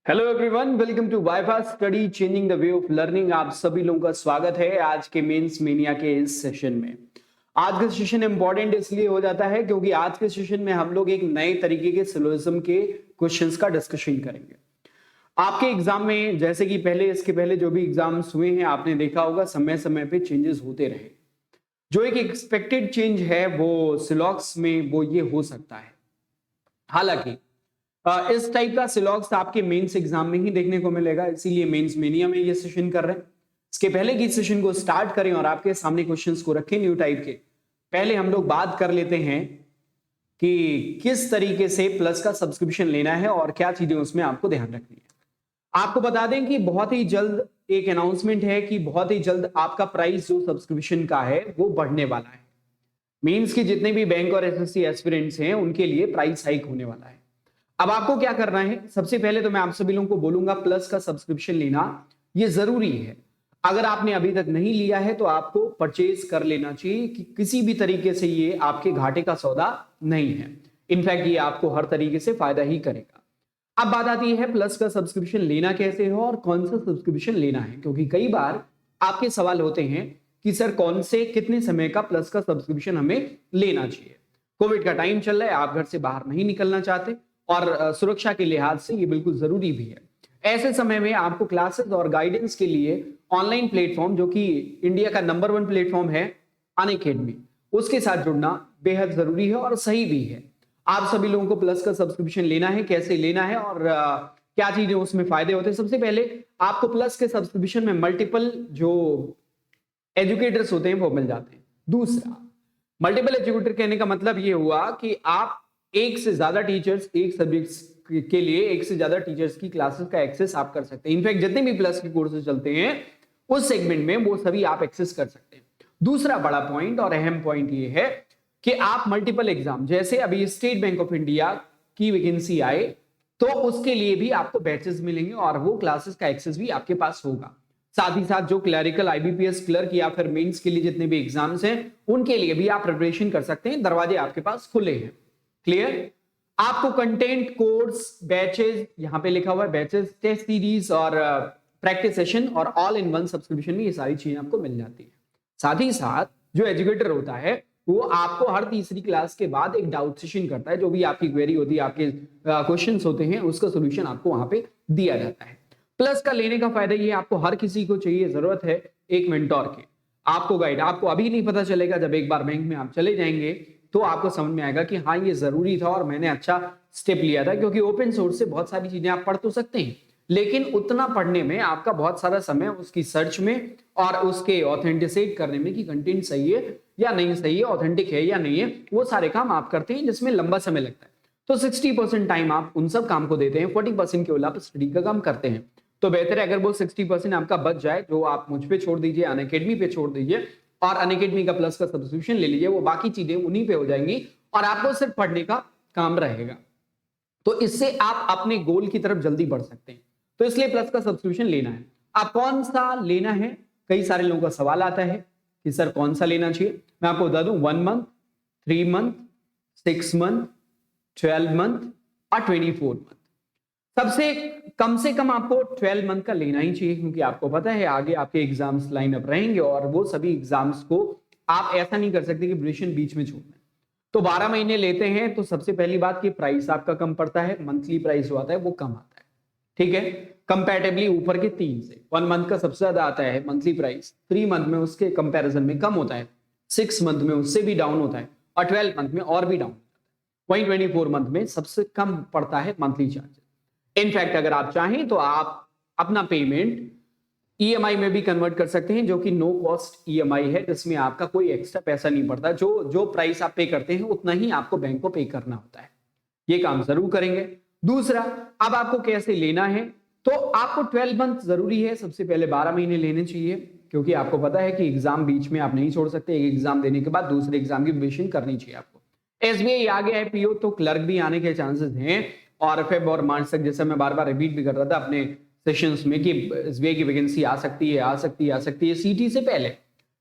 Hello everyone, welcome to वाईफा study changing the way of learning. आप सभी लोगों का स्वागत है आज के मेंस मेनिया के इस सेशन में। आज का सेशन इंपॉर्टेंट इसलिए हो जाता है क्योंकि आज के सेशन में हम लोग एक नए तरीके के सिलोजिज्म के क्वेश्चंस का डिस्कशन करेंगे। आपके एग्जाम में जैसे कि इसके पहले जो भी एग्जाम्स हुए हैं आपने देखा होगा समय समय पे चेंजेस होते रहे। जो एक एक्सपेक्टेड चेंज है वो सिलॉक्स में वो ये हो सकता है। हालांकि इस टाइप का सिलॉक्स आपके मेंस एग्जाम में ही देखने को मिलेगा, इसीलिए मेंस मेनिया में ये सेशन कर रहे हैं। इसके पहले की सेशन को स्टार्ट करें और आपके सामने क्वेश्चंस को रखें न्यू टाइप के, पहले हम लोग बात कर लेते हैं कि किस तरीके से प्लस का सब्सक्रिप्शन लेना है और क्या चीजें उसमें आपको ध्यान रखनी है। आपको बता दें कि बहुत ही जल्द एक अनाउंसमेंट है कि बहुत ही जल्द आपका प्राइस जो सब्सक्रिप्शन का है वो बढ़ने वाला है। मींस के जितने भी बैंक और एसएससी एस्पिरेंट्स हैं उनके लिए प्राइस हाइक होने वाला है। अब आपको क्या करना है, सबसे पहले तो मैं आप सभी लोगों को बोलूंगा प्लस का सब्सक्रिप्शन लेना ये जरूरी है। अगर आपने अभी तक नहीं लिया है तो आपको परचेज कर लेना चाहिए कि किसी भी तरीके से ये आपके घाटे का सौदा नहीं है। इनफैक्ट ये आपको हर तरीके से फायदा ही करेगा। अब बात आती है प्लस का सब्सक्रिप्शन लेना कैसे हो और कौन सा सब्सक्रिप्शन लेना है, क्योंकि कई बार आपके सवाल होते हैं कि सर कौन से कितने समय का प्लस का सब्सक्रिप्शन हमें लेना चाहिए। कोविड का टाइम चल रहा है, आप घर से बाहर नहीं निकलना चाहते और सुरक्षा के लिहाज से ये बिल्कुल जरूरी भी है। ऐसे समय में आपको क्लासेस और गाइडेंस के लिए ऑनलाइन प्लेटफॉर्म जो कि इंडिया का नंबर 1 प्लेटफॉर्म है अनअकैडमी, उसके साथ जुड़ना बेहद जरूरी है और सही भी है। आप सभी लोगों को प्लस का सब्सक्रिप्शन लेना है, कैसे लेना है और क्या चीजें उसमें फायदे होते हैं। सबसे पहले आपको प्लस के सब्सक्रिप्शन में मल्टीपल जो एजुकेटर्स होते हैं वो मिल जाते हैं। दूसरा, मल्टीपल एजुकेटर कहने का मतलब ये हुआ कि आप एक से ज्यादा टीचर्स एक सब्जेक्ट के लिए एक से ज्यादा टीचर्स की क्लासेस का एक्सेस आप कर सकते हैं। इनफैक्ट जितने भी प्लस के कोर्सेज चलते हैं उस सेगमेंट में वो सभी आप एक्सेस कर सकते हैं। दूसरा बड़ा पॉइंट और अहम पॉइंट ये है कि आप मल्टीपल एग्जाम, जैसे अभी स्टेट बैंक ऑफ इंडिया की वैकेंसी आए तो उसके लिए भी आपको बैचेस मिलेंगे और वो क्लासेस का एक्सेस भी आपके पास होगा। साथ ही साथ जो क्लरिकल आईबीपीएस क्लर्क या फिर मेंस के लिए जितने भी एग्जाम्स हैं उनके लिए भी आप प्रिपरेशन कर सकते हैं, दरवाजे आपके पास खुले हैं। क्लियर? आपको कंटेंट, कोर्स, बैचेस, यहां पे लिखा हुआ है बैचेस, टेस्ट सीरीज और प्रैक्टिस सेशन और ऑल इन वन सब्सक्रिप्शन में ये सारी चीजें आपको मिल जाती है। साथ ही साथ जो एजुकेटर होता है वो आपको हर तीसरी क्लास के बाद एक डाउट सेशन करता है। जो भी आपकी क्वेरी होती है, आपके क्वेश्चंस होते हैं, उसका सोल्यूशन आपको वहां पे दिया जाता है। प्लस का लेने का फायदा ये आपको हर किसी को चाहिए, जरूरत है एक मेंटोर के, आपको गाइड। आपको अभी नहीं पता चलेगा, जब एक बार बैंक में आप चले जाएंगे तो आपको समझ में आएगा कि हाँ ये जरूरी था और मैंने अच्छा स्टेप लिया था। क्योंकि ओपन सोर्स से बहुत सारी चीजें आप पढ़ तो सकते हैं, लेकिन उतना पढ़ने में आपका बहुत सारा समय उसकी सर्च में और उसके ऑथेंटिकेट करने में कि कंटेंट सही है या नहीं सही है, ऑथेंटिक है या नहीं है, वो सारे काम आप करते हैं जिसमें लंबा समय लगता है। तो 60% टाइम आप उन सब काम को देते हैं, 40% केवल आप स्टडी का काम करते हैं। तो बेहतर है अगर वो 60% आपका बच जाए, जो आप मुझ पे छोड़ दीजिए, अनअकैडमी पे छोड़ दीजिए और अनअकैडमी का प्लस का सब्सक्रिप्शन ले लीजिए, वो बाकी चीजें उन्हीं पे हो जाएंगी और आपको सिर्फ पढ़ने का काम रहेगा। तो इससे आप अपने गोल की तरफ जल्दी बढ़ सकते हैं। तो इसलिए प्लस का सब्सक्रिप्शन लेना है। आप कौन सा लेना है, कई सारे लोगों का सवाल आता है कि सर कौन सा लेना चाहिए। मैं आपको बता दूं 1 मंथ, 3 मंथ, 6 मंथ, 12 मंथ और 24 मंथ। सबसे कम से कम आपको 12 मंथ का लेना ही चाहिए, क्योंकि आपको पता है आगे आपके एग्जाम्स लाइन अप रहेंगे और वो सभी एग्जाम्स को आप ऐसा नहीं कर सकते कि ड्यूरेशन बीच में छोड़ना है। तो 12 महीने लेते हैं तो सबसे पहली बात कि प्राइस आपका कम पड़ता है, मंथली प्राइस जो आता है वो कम आता है। ठीक है, कंपैरेटिवली ऊपर के 3 से 1 मंथ का सबसे ज्यादा आता है मंथली प्राइस, 3 मंथ में उसके कंपैरिजन में कम होता है, 6 मंथ में उससे भी डाउन होता है और 12 मंथ में और भी डाउन होता है। वहीं 24 मंथ में सबसे कम पड़ता है मंथली चार्जेस। इनफैक्ट अगर आप चाहें तो आप अपना पेमेंट ईएमआई में भी कन्वर्ट कर सकते हैं, जो कि नो कॉस्ट ईएमआई है, जिसमें आपका कोई एक्स्ट्रा पैसा नहीं पड़ता। जो प्राइस आप पे करते हैं उतना ही आपको बैंक को पे करना होता है। ये काम जरूर करेंगे। दूसरा, अब आपको कैसे लेना है, तो आपको 12 मंथ जरूरी है। सबसे पहले 12 महीने लेने चाहिए, क्योंकि आपको पता है कि एग्जाम बीच में आप नहीं छोड़ सकते। एक एग्जाम देने के बाद दूसरे एग्जाम की प्रिपरेशन करनी चाहिए आपको। एसबीआई आ गया है पीओ, तो क्लर्क भी आने के चांसेस हैं और फेब और मार्च तक, जैसे मैं बार बार रिपीट भी कर रहा था अपने सेशंस में कि एसबीआई की वैकेंसी आ सकती है सीटी से पहले।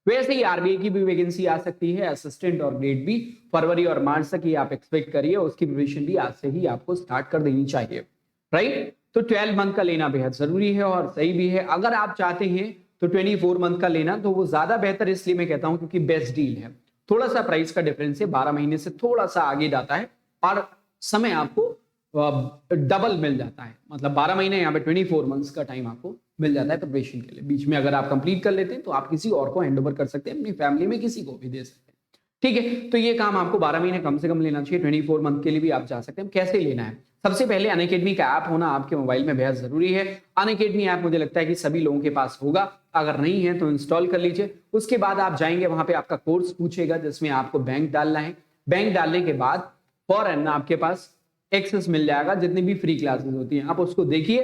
वैसे ही आरबीआई की भी वैकेंसी आ सकती है, असिस्टेंट और ग्रेड भी फरवरी और मार्च तक ही आप एक्सपेक्ट करिए। उसकी प्रिपरेशन भी आज से ही आपको स्टार्ट कर देनी चाहिए, राइट। तो 12 मंथ का लेना बेहद जरूरी है और सही भी है। अगर आप चाहते हैं तो 24 मंथ का लेना, तो वो ज्यादा बेहतर इसलिए मैं कहता हूं क्योंकि बेस्ट डील है। थोड़ा सा प्राइस का डिफरेंस है, 12 महीने से थोड़ा सा आगे जाता है और समय आपको डबल मिल जाता है। मतलब 12 महीने यहाँ पे 24 मंथ्स का टाइम आपको मिल जाता है प्रिपरेशन के लिए। बीच में अगर आप कंप्लीट कर लेते हैं तो आप किसी और को हैंड ओवर कर सकते हैं, अपनी फैमिली में किसी को भी दे सकते हैं। ठीक है, तो ये काम आपको 12 महीने कम से कम लेना चाहिए। 24 मंथ के लिए भी आप जा सकते हैं। कैसे लेना है? सबसे पहले अनअकैडमी का ऐप होना आपके मोबाइल में बेहद जरूरी है। अनअकैडमी ऐप मुझे लगता है कि सभी लोगों के पास होगा, अगर नहीं है तो इंस्टॉल कर लीजिए। उसके बाद आप जाएंगे, वहां पे आपका कोर्स पूछेगा जिसमें आपको बैंक डालना है। बैंक डालने के बाद फौरन आपके पास एक्सेस मिल जाएगा, जितनी भी फ्री क्लासेस होती हैं आप उसको देखिए।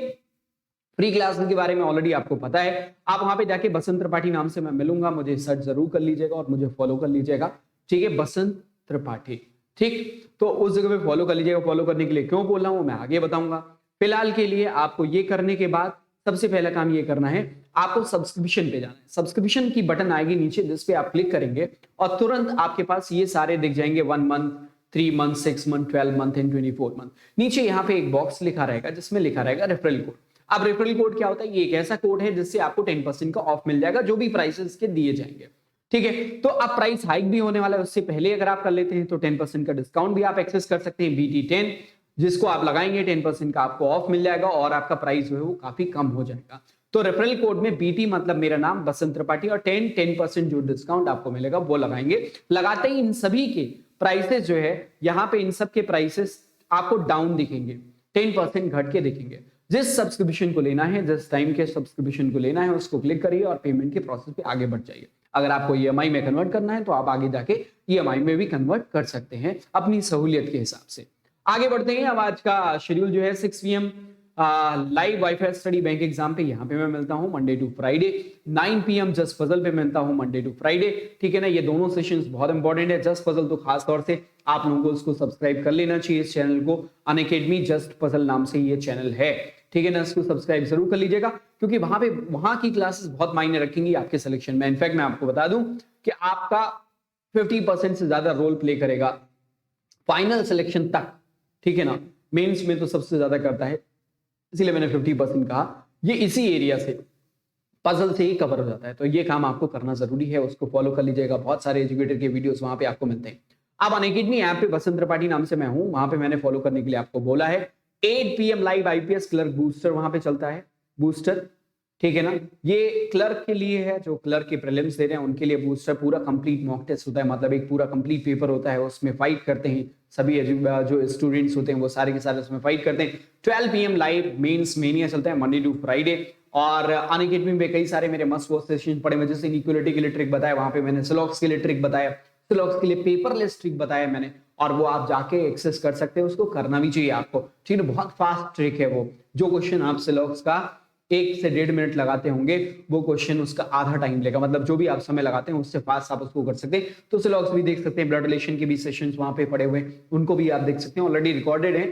फ्री क्लासेस के बारे में ऑलरेडी आपको पता है। आप वहां पे जाके बसंत त्रिपाठी नाम से मैं मिलूंगा, मुझे सर्च जरूर कर लीजिएगा और मुझे फॉलो कर लीजिएगा। ठीक है, बसंत त्रिपाठी। ठीक, तो उस जगह पे फॉलो कर लीजिएगा। फॉलो करने के लिए क्यों बोल रहा हूं मैं आगे बताऊंगा। फिलहाल के लिए आपको ये करने के बाद सबसे पहला काम ये करना है, आपको सब्सक्रिप्शन पे जाना है। सब्सक्रिप्शन की बटन आएगी नीचे, जिस पे आप क्लिक करेंगे और तुरंत आपके पास ये सारे दिख जाएंगे, 1 month, 3 month, 6 month, 12 month and 24 month. नीचे यहाँ पे एक बॉक्स लिखा रहेगा जिसमें लिखा रहेगा रेफरल कोड। अब रेफरल कोड क्या होता है? ये एक ऐसा कोड है जिससे आपको 10% का ऑफ मिल जाएगा जो भी प्राइसेस के दिए जाएंगे। ठीक है, तो अब प्राइस हाइक भी होने वाला है, उससे पहले अगर आप कर लेते हैं तो 10% का डिस्काउंट भी आप एक्सेस कर सकते हैं, BT10, जिसको आप लगाएंगे 10% का आपको ऑफ मिल जाएगा और आपका प्राइस जो है वो काफी कम हो जाएगा। तो रेफरल कोड में BT मतलब मेरा नाम बसंत त्रिपाठी और 10% जो डिस्काउंट आपको मिलेगा वो लगाएंगे। लगाते ही इन सभी के प्राइसेस जो है यहाँ पे इन सब के प्राइसेस आपको डाउन दिखेंगे, 10% घट के दिखेंगे। जिस सब्सक्रिप्शन को लेना है, जिस टाइम के सब्सक्रिप्शन को लेना है उसको क्लिक करिए और पेमेंट के प्रोसेस पे आगे बढ़ जाइए। अगर आपको EMI में कन्वर्ट करना है तो आप आगे जाके EMI में भी कन्वर्ट कर सकते हैं अपनी सहूलियत के हिसाब से। आगे बढ़ते हैं। अब आज का शेड्यूल जो है 6 PM live wifi study bank exam पे यहाँ पे मैं मिलता हूँ Monday to Friday. 9 PM just puzzle पे मिलता हूँ मंडे टू फ्राइडे। ठीक है ना, ये दोनों सेशंस बहुत इंपॉर्टेंट है। जस्ट पजल तो खास तौर से आप लोगों को उसको सब्सक्राइब कर लेना चाहिए, इस चैनल को। अनअकैडमी जस्ट पजल नाम से ये चैनल है। ठीक है ना, इसको सब्सक्राइब जरूर कर लीजिएगा क्योंकि वहां की क्लासेस बहुत मायने रखेंगी आपके सिलेक्शन में। इनफैक्ट मैं आपको बता दूं कि आपका 50% से ज्यादा रोल प्ले करेगा फाइनल सिलेक्शन तक। ठीक है ना, मेंस में तो सबसे ज्यादा करता है, इसीलिए मैंने 50% कहा। ये इसी एरिया से, पजल से ही कवर हो जाता है, तो ये काम आपको करना जरूरी है। उसको फॉलो कर लीजिएगा। बहुत सारे एजुकेटर के वीडियोस वहां पे आपको मिलते हैं। अब अनअकैडमी ऐप पे बसंत त्रिपाठी नाम से मैं हूं, वहां पे मैंने फॉलो करने के लिए आपको बोला है। 8 PM live IPS clerk booster वहां पे चलता है, बूस्टर। ठीक है ना, ये क्लर्क के लिए है, जो क्लर्क के प्रीलिम्स दे रहे हैं उनके लिए बूस्टर पूरा कंप्लीट मॉक टेस्ट होता है। मतलब एक पूरा कंप्लीट पेपर होता है, उसमें फाइट करते हैं सभी जो स्टूडेंट्स होते हैं वो सारे के सारे उसमें फाइट करते हैं। 12 PM लाइव मेंस मेनिया चलता है मंडे टू फ्राइडे। और अनअकैडमी में कई सारे मेरे मस्ट वॉच सेशन पड़े हुए, जैसे इक्वलिटी के लिए ट्रिक बताया, वहां पे मैंने सिलॉक्स के लिए ट्रिक बताया, सिलॉक्स के लिए पेपरलेस ट्रिक बताया मैंने, और वो आप जाके एक्सेस कर सकते हैं। उसको करना भी चाहिए आपको। ठीक है, बहुत फास्ट ट्रिक है वो। जो क्वेश्चन आप सिलॉक्स का 1 से 1.5 मिनट लगाते होंगे, वो क्वेश्चन उसका आधा टाइम लेगा। मतलब जो भी आप समय लगाते हैं उससे फास्ट आप उसको कर सकते हैं। तो सिलॉक्स भी देख सकते हैं, ब्लड रिलेशन के भी सेशंस वहां पे पड़े हुए हैं, उनको भी आप देख सकते हैं, ऑलरेडी रिकॉर्डेड है।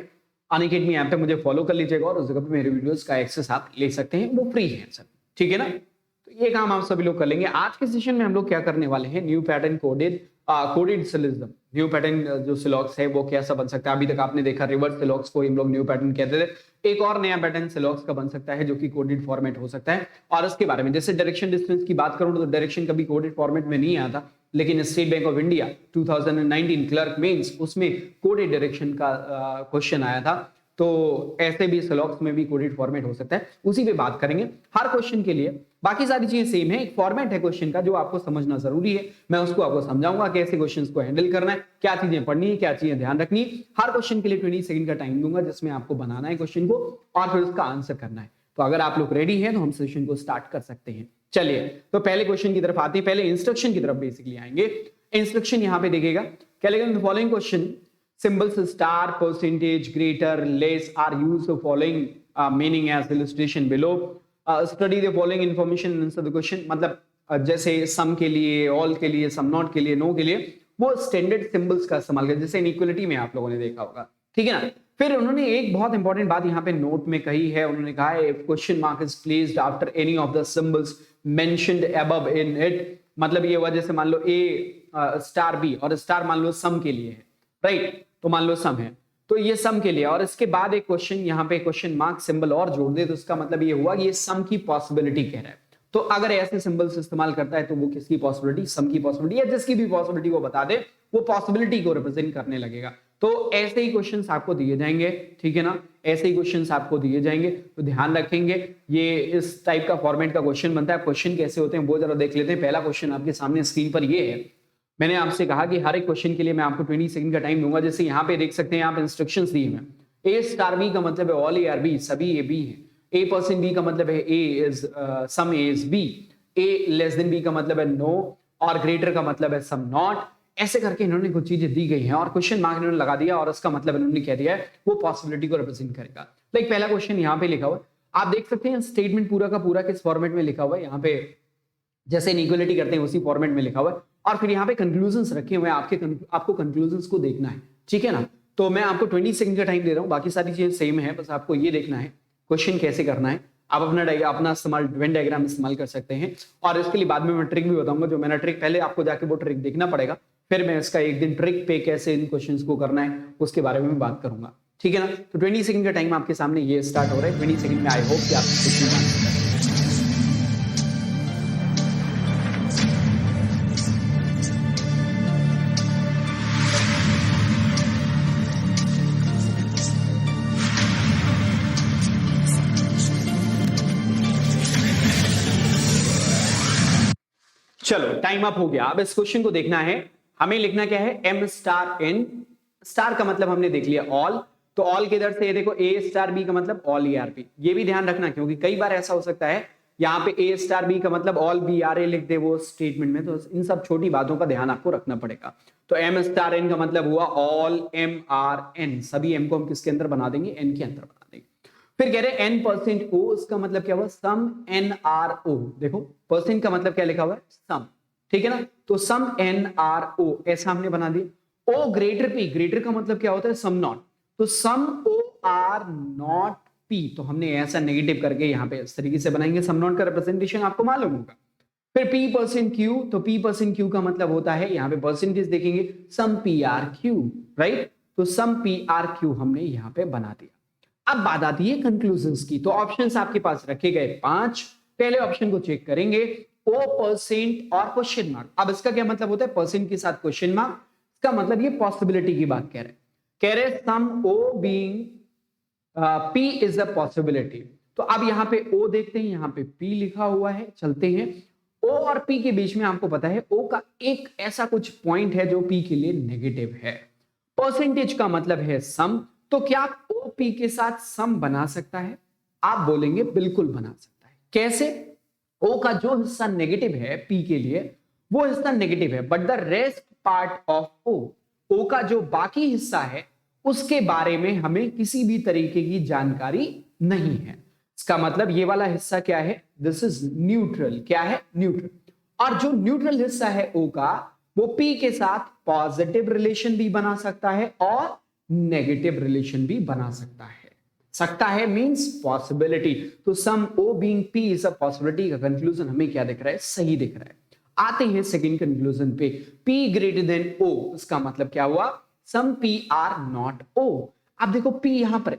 अनअकैडमी ऐप पे मुझे फॉलो कर लीजिएगा और उस जगह पे मेरे वीडियोस का एक्सेस आप ले सकते हैं, वो फ्री है सर। ठीक है ना, तो ये काम आप सभी लोग कर लेंगे। आज के सेशन में हम लोग क्या करने वाले हैं, new pattern coded syllogism. New pattern जो सिलॉक्स है वो कैसा बन सकता है। अभी तक आपने देखा रिवर्स सिलॉक्स को हम लोग न्यू पैटर्न कहते थे। एक और नया पैटर्न सिलॉक्स का बन सकता है जो कि कोडेड फॉर्मेट हो सकता है। और इसके बारे में जैसे डायरेक्शन डिस्टेंस की बात करूं तो डायरेक्शन कभी कोडेड फॉर्मेट में नहीं आता, लेकिन State Bank of India 2019 clerk mains उसमें कोडेड डायरेक्शन का क्वेश्चन आया था। तो ऐसे भी सिलॉक्स में भी कोडेड फॉर्मेट हो सकता है, उसी पे बात करेंगे हर क्वेश्चन के लिए। बाकी सारी चीजें सेम है, एक फॉर्मेट है क्वेश्चन का जो आपको समझना जरूरी है। मैं उसको आपको समझाऊंगा कैसे क्वेश्चंस को हैंडल करना है, क्या चीजें पढ़नी है, क्या चीजें ध्यान रखनी है। हर क्वेश्चन के लिए 20 सेकंड का टाइम दूंगा जिसमें आपको बनाना है क्वेश्चन को और फिर उसका आंसर करना है। तो अगर आप लोग रेडी हैं तो हम सेशन को स्टार्ट कर सकते हैं। चलिए, तो पहले क्वेश्चन की तरफ आते हैं। पहले इंस्ट्रक्शन की तरफ बेसिकली आएंगे। इंस्ट्रक्शन यहां पे देखिएगा, क्या लिखेगा, the following question symbols star, percentage, greater, less are used for following meaning as illustration below. Study the following information and answer the question. मतलब जैसे सम के लिए, ऑल के लिए, सम नॉट के लिए, नो के लिए वो स्टैंडर्ड सिंबल्स का इस्तेमाल किया, जैसे इनइक्वालिटी में आप लोगों ने देखा होगा। ठीक है ना, फिर उन्होंने एक बहुत इंपॉर्टेंट बात यहाँ पे नोट में कही है। उन्होंने कहा है question mark is placed after any of the symbols mentioned above in it. मतलब ये हुआ जैसे मान लो A स्टार B और स्टार मान लो सम के लिए है, राइट। तो मान लो सम है तो ये सम के लिए, और इसके बाद एक क्वेश्चन यहाँ पे क्वेश्चन मार्क सिंबल और जोड़ दे तो उसका मतलब ये हुआ कि ये सम की पॉसिबिलिटी कह रहा है। तो अगर ऐसे सिंबल्स इस्तेमाल करता है तो वो किसकी पॉसिबिलिटी, सम की पॉसिबिलिटी, या जिसकी भी पॉसिबिलिटी वो बता दे वो पॉसिबिलिटी को रिप्रेजेंट करने लगेगा। तो ऐसे ही क्वेश्चंस आपको दिए जाएंगे, ठीक है ना, ऐसे ही क्वेश्चंस आपको दिए जाएंगे, तो ध्यान रखेंगे ये इस टाइप का फॉर्मेट का क्वेश्चन बनता है। क्वेश्चन कैसे होते हैं वो जरा देख लेते हैं। पहला क्वेश्चन आपके सामने स्क्रीन पर ये है। मैंने आपसे कहा कि हर एक क्वेश्चन के लिए मैं आपको 20 सेकंड का टाइम दूंगा। जैसे यहाँ पे देख सकते हैं आप इंस्ट्रक्शंस दिए हैं, ए स्टार बी का मतलब है ऑल ए आर बी, सभी ए बी है। ए परसेंट बी का मतलब है A is some A is B, A less than B का मतलब है नो, और ग्रेटर का मतलब है सम नॉट। ऐसे करके इन्होंने कुछ चीजें दी गई हैं और क्वेश्चन मार्क इन्होंने लगा दिया और इसका मतलब इन्होंने कह दिया है वो पॉसिबिलिटी को रिप्रेजेंट करेगा। लाइक पहला क्वेश्चन यहाँ पे लिखा हुआ है, आप देख सकते हैं स्टेटमेंट पूरा का पूरा किस फॉर्मेट में लिखा हुआ है। यहाँ पे जैसे इनइक्वालिटी करते हैं उसी फॉर्मेट में लिखा हुआ है, और फिर यहाँ पे कंक्लूजन्स रखे हुए हैं, आपको कंक्लूजन्स को देखना है, ठीक है ना। तो मैं आपको 20 सेकंड का टाइम दे रहा हूँ, बाकी सारी चीजें सेम है, बस आपको ये देखना है क्वेश्चन कैसे करना है। आप अपना इस्तेमाल वेन डायग्राम इस्तेमाल कर सकते हैं, और इसके लिए बाद में मैं ट्रिक भी बताऊंगा। जो मैंने ट्रिक, पहले आपको जाके वो ट्रिक देखना पड़ेगा, फिर मैं इसका एक दिन ट्रिक पे कैसे इन क्वेश्चंस को करना है उसके बारे में मैं बात करूंगा, ठीक है ना। तो 20 सेकंड का टाइम आपके सामने ये स्टार्ट हो रहा है। 20 सेकंड में आई होप कि आप क्वेश्चन। चलो टाइम अप हो गया। अब इस क्वेश्चन को देखना है, हमें लिखना क्या है, एम स्टार एन, स्टार का मतलब हमने देख लिया ऑल, तो ऑल के इधर से ये देखो ए स्टार बी का मतलब ऑल ई आर बी। ये भी ध्यान रखना क्योंकि कई बार ऐसा हो सकता है यहाँ पे ए स्टार बी का मतलब ऑल बी आर ए लिख दे वो स्टेटमेंट में, तो इन सब छोटी बातों का ध्यान आपको रखना पड़ेगा। तो एम स्टार एन का मतलब हुआ ऑल एम आर एन, सभी एम को हम किसके अंदर बना देंगे, एन के अंदर बना देंगे। फिर कह रहे एन परसेंट ओ, इसका मतलब क्या हुआ, सम एन आर ओ। देखो परसेंट का मतलब क्या लिखा हुआ है, सम, ठीक है ना। तो सम एन आर ओ ऐसा हमने बना दिया। ओ ग्रेटर पी, ग्रेटर का मतलब क्या होता है, सम नॉट, तो some O are not P, तो हमने ऐसा नेगेटिव करके यहाँ पे इस तरीके से बनाएंगे। सम नॉट का रिप्रेजेंटेशन आपको मालूम होगा। फिर पी परसेंट क्यू, तो पी परसेंट क्यू का मतलब होता है, यहाँ पे परसेंटेज देखेंगे, सम पी आर क्यू, राइट। तो सम पी आर क्यू हमने यहाँ पे बना दिया। अब बात आती है कंक्लूजन्स की। तो ऑप्शंस आपके पास रखे गए 5। पहले ऑप्शन को चेक करेंगे, ओ परसेंट और क्वेश्चन मार्क। अब इसका क्या मतलब होता है, परसेंट के साथ क्वेश्चन मार्क, इसका मतलब ये पॉसिबिलिटी की बात कह रहे some O being P is a possibility. तो अब यहाँ पे ओ देखते हैं, यहाँ पे पी लिखा हुआ है, चलते हैं। ओ और पी के बीच में आपको पता है ओ का एक ऐसा कुछ पॉइंट है जो पी के लिए नेगेटिव है। परसेंटेज का मतलब है सम, तो क्या ओ पी के साथ सम बना सकता है, आप बोलेंगे बिल्कुल बना सकता है। कैसे, ओ का जो हिस्सा नेगेटिव है पी के लिए वो हिस्सा नेगेटिव है, but the rest part of O का जो बाकी हिस्सा है उसके बारे में हमें किसी भी तरीके की जानकारी नहीं है। इसका मतलब ये वाला हिस्सा क्या है, दिस इज न्यूट्रल। क्या है, न्यूट्रल। और जो न्यूट्रल हिस्सा है ओ का, वो पी के साथ पॉजिटिव रिलेशन भी बना सकता है और नेगेटिव रिलेशन भी बना सकता है मींस पॉसिबिलिटी। तो some O being P is a possibility का कंक्लूजन हमें क्या दिख रहा है, सही दिख रहा है। आते हैं सेकंड कंक्लूजन पे, पी ग्रेटर देन ओ, इसका मतलब क्या हुआ, सम पी आर नॉट ओ। अब देखो पी यहां पर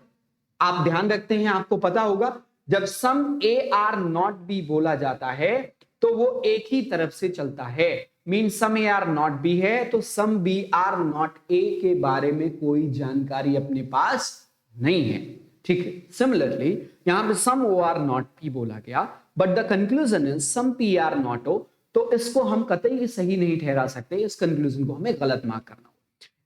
आप ध्यान रखते हैं, आपको पता होगा जब सम ए आर नॉट बी बोला जाता है तो वो एक ही तरफ से चलता है, mean some A are not B है तो some B are not A के बारे में कोई जानकारी अपने पास नहीं है, ठीक है। सिमिलरली यहां पे some O are not P बोला गया, but the conclusion is some P are not O, तो इसको हम कतई सही नहीं ठहरा सकते, इस कंक्लूजन को हमें गलत मार्क करना हो।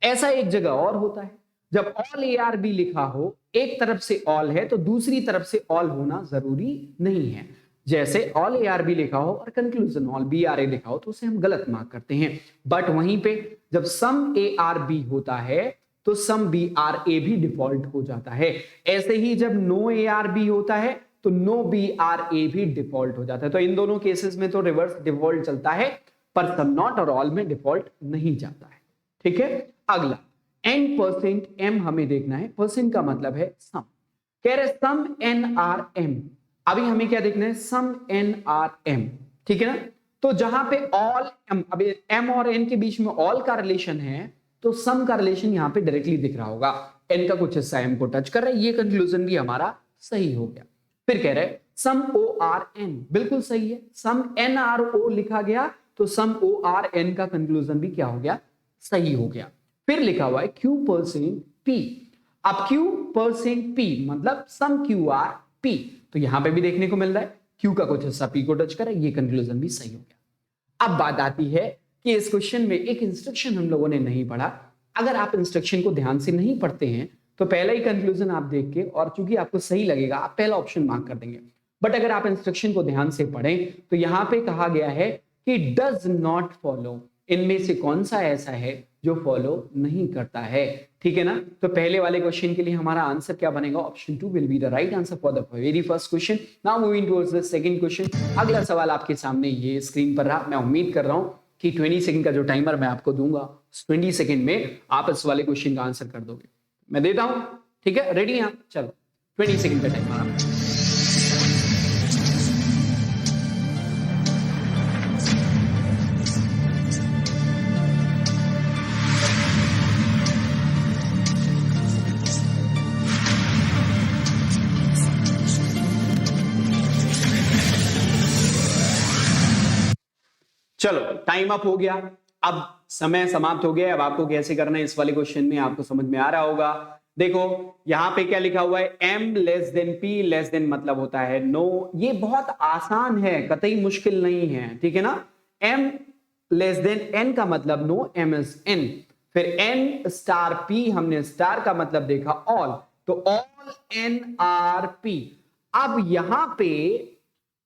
ऐसा एक जगह और होता है, जब ऑल ए आर बी लिखा हो, एक तरफ से ऑल है तो दूसरी तरफ से ऑल होना जरूरी नहीं है। जैसे ऑल ए आर बी लिखा हो और conclusion all B R A लिखा हो तो उसे हम गलत मार्क करते हैं। बट वहीं पे जब सम ए आर बी होता है तो सम बी आर ए भी डिफॉल्ट हो जाता है। ऐसे ही जब नो ए आर बी होता है तो नो बी आर ए भी डिफॉल्ट हो जाता है। तो इन दोनों केसेस में तो रिवर्स डिफॉल्ट चलता है, पर सम नॉट और ऑल में डिफॉल्ट नहीं जाता है, ठीक है। अगला एन परसेंट एम हमें देखना है, परसेंट का मतलब है सम। कह रहे सम एन आर एम, अभी हमें क्या देखना है, सम एन आर एम, ठीक है ना। तो जहां पे ऑल एम, अभी एम और एन के बीच में ऑल का रिलेशन है तो सम का रिलेशन यहां पे डायरेक्टली दिख रहा होगा। n का कुछ हिस्सा m को टच कर रहा है, ये कंक्लूजन भी हमारा सही हो गया। फिर कह रहे सम ओ आर एन, बिल्कुल सही है, सम एन आर ओ लिखा गया तो सम ओ आर एन का कंक्लूजन भी क्या हो गया, सही हो गया। फिर लिखा हुआ है क्यू परसेंट पी, अब क्यू परसेंट पी मतलब सम क्यू आर पी, तो यहां पे भी देखने को मिल रहा है क्यू का कुछ हिस्सा पी को टच कर रहा है, ये कंक्लूजन भी सही हो गया। अब बात आती है कि इस क्वेश्चन में एक इंस्ट्रक्शन हम लोगों ने नहीं पढ़ा। अगर आप इंस्ट्रक्शन को ध्यान से नहीं पढ़ते हैं तो पहला ही कंक्लूजन आप देख के, और चूंकि आपको सही लगेगा, आप पहला ऑप्शन मार्क कर देंगे। बट अगर आप इंस्ट्रक्शन को ध्यान से पढ़ें तो यहां पे कहा गया है कि डज नॉट फॉलो, इनमें से कौन सा ऐसा है जो फॉलो नहीं करता है, ठीक है ना। तो पहले वाले क्वेश्चन के लिए हमारा आंसर क्या बनेगा, option 2 will be the right answer for the very first question. Now moving towards the second question. अगला सवाल आपके सामने ये स्क्रीन पर रहा। मैं उम्मीद कर रहा हूं कि 20 सेकंड का जो टाइमर मैं आपको दूंगा 20 सेकंड में आप इस वाले क्वेश्चन का आंसर कर दोगे। मैं देता हूं, ठीक है, रेडी हैं आप? चलो 20 सेकंड का टाइमर आप। चलो टाइम अप हो गया, अब समय समाप्त हो गया। अब आपको कैसे करना है इस वाले क्वेश्चन में आपको समझ में आ रहा होगा। देखो यहां पे क्या लिखा हुआ है, m less than p, less than मतलब होता है नो। ये बहुत आसान है, कतई मुश्किल नहीं है, ठीक है ना। m लेस देन n का मतलब नो, m इज n। फिर n स्टार p, हमने स्टार का मतलब देखा ऑल, तो ऑल n आर p। अब यहां पे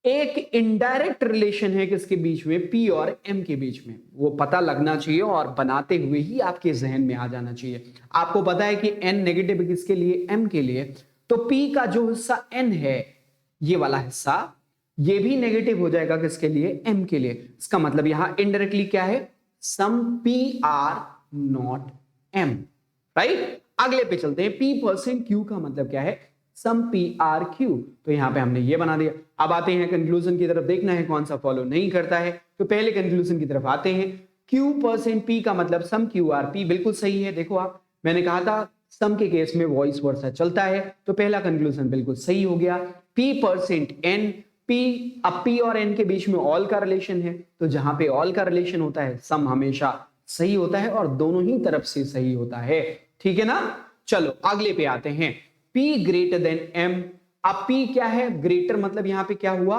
एक इनडायरेक्ट रिलेशन है किसके बीच में, P और M के बीच में, वो पता लगना चाहिए और बनाते हुए ही आपके जहन में आ जाना चाहिए। आपको पता है कि N नेगेटिव किसके लिए, M के लिए, तो P का जो हिस्सा N है, ये वाला हिस्सा, ये भी नेगेटिव हो जाएगा किसके लिए, M के लिए। इसका मतलब यहां इनडायरेक्टली क्या है, some P are not M, right. अगले पे चलते हैं, P परसेंट Q का मतलब क्या है, सम पी आर क्यू, तो यहां पे हमने ये बना दिया। अब आते हैं कंक्लूजन की तरफ, देखना है कौन सा फॉलो नहीं करता है। तो पहले कंक्लूजन की तरफ आते हैं, क्यू परसेंट पी का मतलब सम क्यू आर पी, बिल्कुल सही है। देखो आप, मैंने कहा था सम के केस में वॉइस वर्सा चलता है, तो पहला कंक्लूजन बिल्कुल सही हो गया। पी परसेंट एन, पी, अब पी और एन के बीच में ऑल का रिलेशन है, तो जहां पे ऑल का रिलेशन होता है सम हमेशा सही होता है और दोनों ही तरफ से सही होता है, ठीक है ना। चलो अगले पे आते हैं, P ग्रेटर देन M। अब P क्या है, ग्रेटर मतलब यहां पे क्या हुआ,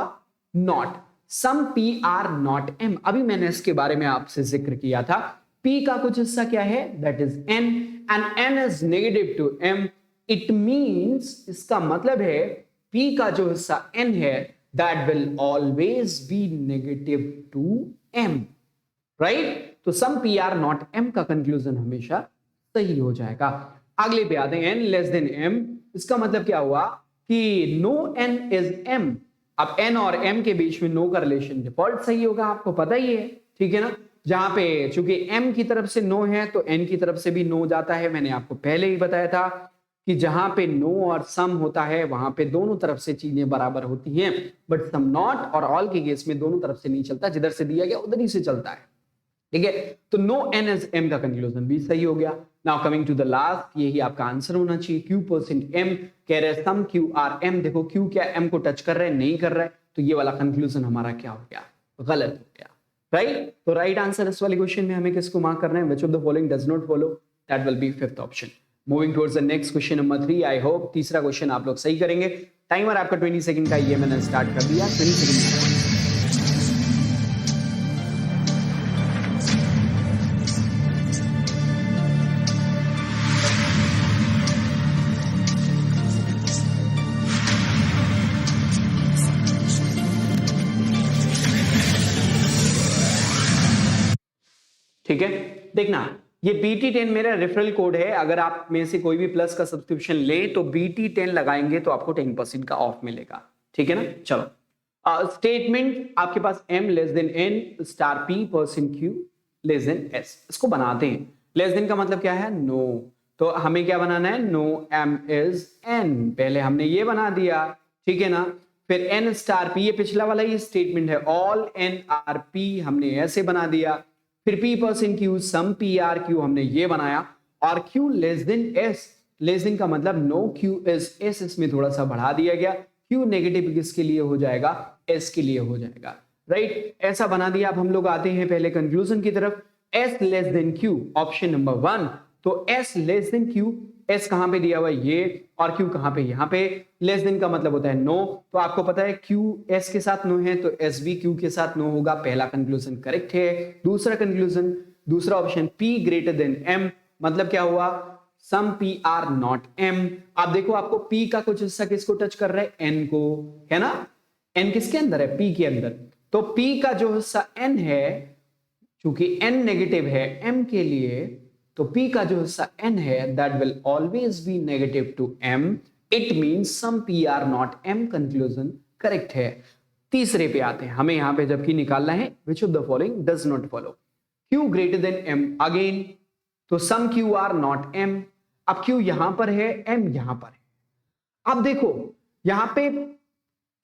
not, some P are not M। अभी मैंने इसके बारे में आपसे जिक्र किया था, P का कुछ हिस्सा क्या है, that is N, and N is negative to M। It means, इसका मतलब है P का जो हिस्सा N है, that will always be negative to M, right. तो some P are not M का कंक्लूजन हमेशा सही हो जाएगा। अगले पे आते हैं, N लेस देन M। इसका मतलब क्या हुआ कि नो N इज M। अब N और M के बीच में नो का रिलेशन डिफॉल्ट सही होगा, आपको पता ही है, ठीक है ना। जहां पे चूंकि M की तरफ से नो है तो N की तरफ से भी नो जाता है। मैंने आपको पहले ही बताया था कि जहां पे नो और सम होता है वहां पे दोनों तरफ से चीजें बराबर होती हैं, बट सम नॉट और ऑल के केस में दोनों तरफ से नहीं चलता, जिधर से दिया गया उधर ही से चलता है, ठीक है। तो नो N इज M का कंक्लूजन भी सही हो गया। Now coming to the last, यही आपका आंसर होना चाहिए, Q परसेंट M, कह रहे सम Q आर M। देखो Q क्या M को टच कर रहा है, नहीं कर रहा है, तो ये वाला कंक्लूजन हमारा क्या हो गया, गलत हो गया, राइट। तो राइट आंसर इस वाले क्वेश्चन में हमें किसको मार्क करना है, which of the following does not follow, that will B fifth option. Moving towards the next question number 3। I hope तीसरा क्वेश्चन आप लोग सही करेंगे। टाइमर आपका 20 सेकंड का ये मैंने स्टार्ट कर दिया, 20 सेकंड। ठीक है, देखना ये BT10 मेरा रेफरल कोड है। अगर आप में से कोई भी प्लस का सब्सक्रिप्शन ले तो BT10 लगाएंगे तो आपको 10% का ऑफ मिलेगा, ठीक है ना। चलो स्टेटमेंट आपके पास M less than N star P percent Q less than S, इसको बनाते हैं। लेस देन का मतलब क्या है, नो, तो हमें क्या बनाना है, नो M इज N, पहले हमने ये बना दिया, ठीक है ना। फिर N स्टार P, ये पिछला वाला ही स्टेटमेंट है, ऑल N आर P हमने ऐसे बना दिया। फिर P percent Q, some P are Q हमने ये बनाया, और Q less than S, less than का मतलब नो, क्यू इज एस, इसमें थोड़ा सा बढ़ा दिया गया, क्यू नेगेटिव किसके लिए हो जाएगा, एस के लिए हो जाएगा, राइट। ऐसा बना दिया। अब हम लोग आते हैं पहले कंक्लूजन की तरफ। S less than Q, option number 1। तो S less than Q, S कहां पे दिया हुआ है ये, और क्यू कहां पे, यहां पे। लेस देन का मतलब होता है नो, तो आपको पता है क्यू एस के साथ नो है, तो एस भी क्यू के साथ नो होगा। पहला कंक्लूजन करेक्ट है। दूसरा कंक्लूजन, दूसरा option, P greater than M, मतलब क्या हुआ, some P are not M. आप देखो, आपको पी का कुछ हिस्सा किसको टच कर रहा है, एन को, है ना। एन किसके अंदर है, पी के अंदर। तो पी का जो हिस्सा एन है, चूंकि एन नेगेटिव है एम के लिए, तो P का जो हिस्सा N है that will always be negative to M. It means some P are not M. Conclusion correct है। तीसरे पे आते हैं, हमें यहां पे जबकि निकालना है which of the following does not follow. Q greater than M again, तो some Q are not M. अब Q यहां पर है, M यहां पर है। अब देखो यहां पे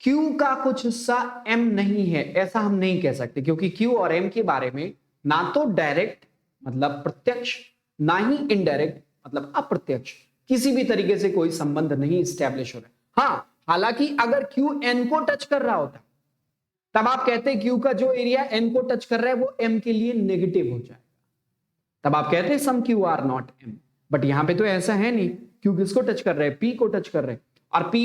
Q का कुछ हिस्सा M नहीं है, ऐसा हम नहीं कह सकते, क्योंकि Q और M के बारे में ना तो डायरेक्ट मतलब प्रत्यक्ष, ना ही इनडायरेक्ट मतलब अप्रत्यक्ष किसी भी तरीके से कोई संबंध नहीं स्टैब्लिश हो रहा है। हाँ, हालांकि अगर Q N को टच कर रहा होता तब आप कहते हैं Q का जो एरिया N को टच कर रहा है वो M के लिए नेगेटिव हो जाएगा, तब आप कहते हैं some Q are not M। But यहां पे तो ऐसा है नहीं, Q किसको टच कर रहे हैं, P को टच कर रहे हैं, और P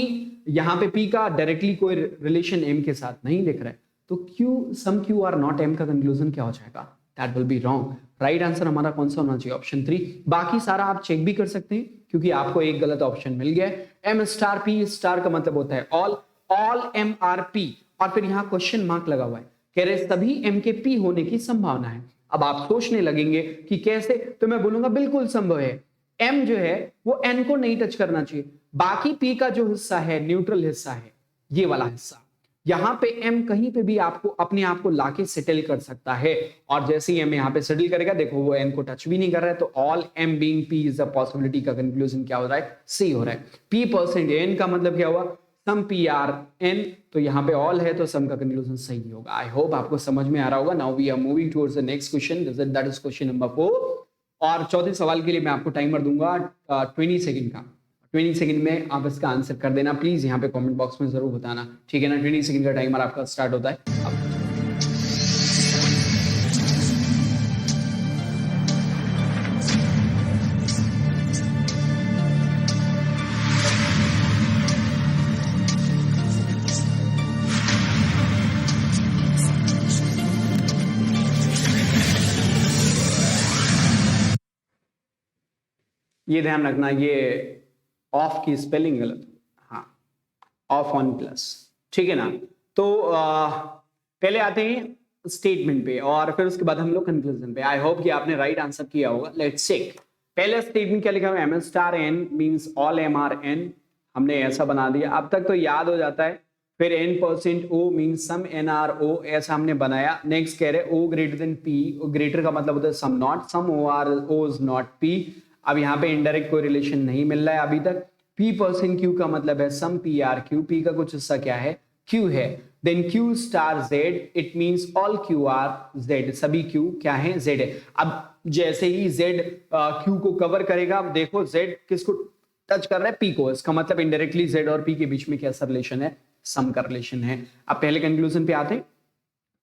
यहां पे P का डायरेक्टली कोई रिलेशन M के साथ नहीं दिख रहा है, तो Q some Q are not M का कंक्लूजन क्या हो जाएगा, that will be wrong. Right answer हमारा कौन सा होना चाहिए, ऑप्शन 3। बाकी सारा आप चेक भी कर सकते हैं क्योंकि आपको एक गलत ऑप्शन मिल गया है। M स्टार P स्टार का मतलब होता है all, all M are P, और फिर यहाँ क्वेश्चन मार्क लगा हुआ है, कह रहे सभी M के P होने की संभावना है। अब आप सोचने लगेंगे कि कैसे, तो मैं बोलूंगा बिल्कुल संभव है। M जो है वो N को नहीं टच करना चाहिए, बाकी P का जो हिस्सा है न्यूट्रल हिस्सा है, ये वाला हिस्सा, यहां पे M कहीं पे भी आपको अपने आप को लाके सेटल कर सकता है, और जैसे ही M यहां पे सेटल करेगा, देखो वो N को टच भी नहीं कर रहा है, तो all M being P is a possibility का कंक्लूजन क्या हो रहा है, सी हो रहा है। P% N का मतलब क्या हुआ, सम P R N, तो यहां पे ऑल है तो सम का कंक्लूजन सही होगा। आई होप आपको समझ में आ रहा होगा। Now we are moving towards the next question, that is question number 4। और चौथे सवाल के लिए मैं आपको टाइमर दूंगा 20 सेकंड का। 20 सेकंड में आप इसका आंसर कर देना, प्लीज यहाँ पे कमेंट बॉक्स में जरूर बताना, ठीक है ना। 20 सेकंड का टाइमर आपका स्टार्ट होता है अब। ये ध्यान रखना, ये ऑफ की स्पेलिंग गलत, हाँ, ऑफ ऑन प्लस, ठीक है ना। तो पहले आते हैं स्टेटमेंट पे और फिर उसके बाद हम लोग कंक्लूजन पे। आई होप कि आपने राइट आंसर किया होगा। Let's check. पहले स्टेटमेंट क्या लिखा हुआ है, M star N means all M are N, हमने ऐसा बना दिया, अब तक तो याद हो जाता है। फिर N% O मींस सम N R O, ऐसा हमने बनाया। नेक्स्ट कह रहे O greater than P, greater का मतलब होता है some not, some O R O is not P। अब यहाँ पे इनडायरेक्ट कोई रिलेशन नहीं मिल रहा है अभी तक। P% Q का मतलब है some P R Q, P का कुछ हिस्सा क्या है, Q है। Then Q star Z, it means all Q R Z, सभी Q क्या है, Z है। अब जैसे ही Z Q को कवर करेगा, अब देखो Z किसको टच कर रहा है, P को, इसका मतलब इनडायरेक्टली Z और P के बीच में कैसा रिलेशन है, सम का रिलेशन है। अब पहले कंक्लूजन पे आते हैं।